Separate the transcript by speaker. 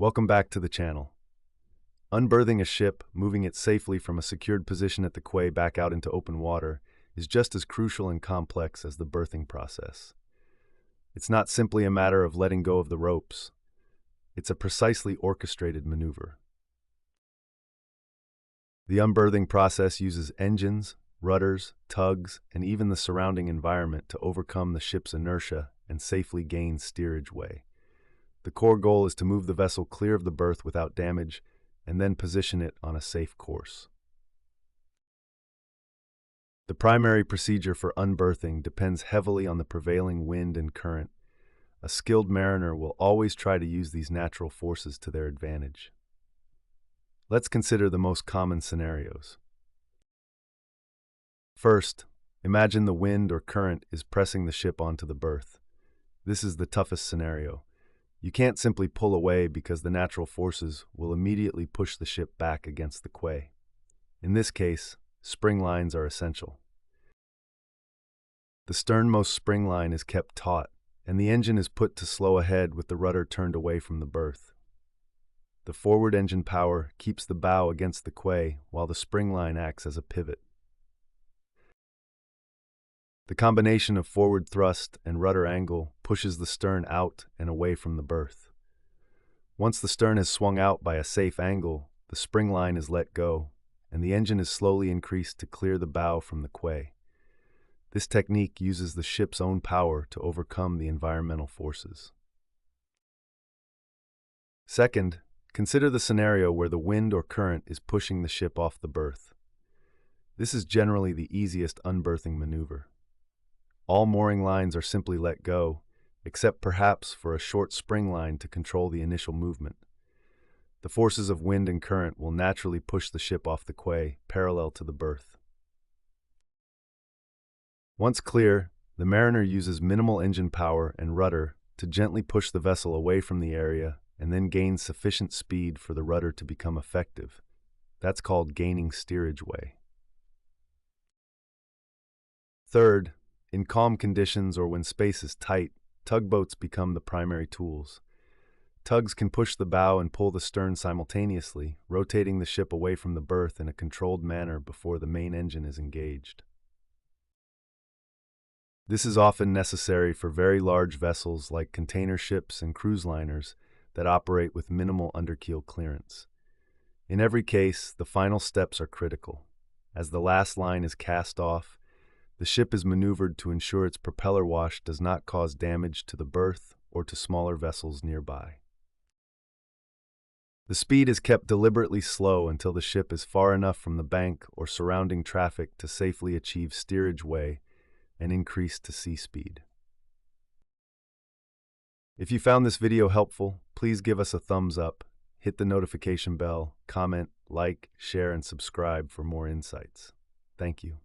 Speaker 1: Welcome back to the channel. Unberthing a ship, moving it safely from a secured position at the quay back out into open water, is just as crucial and complex as the berthing process. It's not simply a matter of letting go of the ropes. It's a precisely orchestrated maneuver. The unberthing process uses engines, rudders, tugs, and even the surrounding environment to overcome the ship's inertia and safely gain steerage way. The core goal is to move the vessel clear of the berth without damage and then position it on a safe course. The primary procedure for unberthing depends heavily on the prevailing wind and current. A skilled mariner will always try to use these natural forces to their advantage. Let's consider the most common scenarios. First, imagine the wind or current is pressing the ship onto the berth. This is the toughest scenario. You can't simply pull away because the natural forces will immediately push the ship back against the quay. In this case, spring lines are essential. The sternmost spring line is kept taut, and the engine is put to slow ahead with the rudder turned away from the berth. The forward engine power keeps the bow against the quay while the spring line acts as a pivot. The combination of forward thrust and rudder angle pushes the stern out and away from the berth. Once the stern has swung out by a safe angle, the spring line is let go, and the engine is slowly increased to clear the bow from the quay. This technique uses the ship's own power to overcome the environmental forces. Second, consider the scenario where the wind or current is pushing the ship off the berth. This is generally the easiest unberthing maneuver. All mooring lines are simply let go, except perhaps for a short spring line to control the initial movement. The forces of wind and current will naturally push the ship off the quay, parallel to the berth. Once clear, the mariner uses minimal engine power and rudder to gently push the vessel away from the area and then gain sufficient speed for the rudder to become effective. That's called gaining steerage way. Third, in calm conditions or when space is tight, tugboats become the primary tools. Tugs can push the bow and pull the stern simultaneously, rotating the ship away from the berth in a controlled manner before the main engine is engaged. This is often necessary for very large vessels like container ships and cruise liners that operate with minimal underkeel clearance. In every case, the final steps are critical. As the last line is cast off, the ship is maneuvered to ensure its propeller wash does not cause damage to the berth or to smaller vessels nearby. The speed is kept deliberately slow until the ship is far enough from the bank or surrounding traffic to safely achieve steerage way and increase to sea speed. If you found this video helpful, please give us a thumbs up, hit the notification bell, comment, like, share, and subscribe for more insights. Thank you.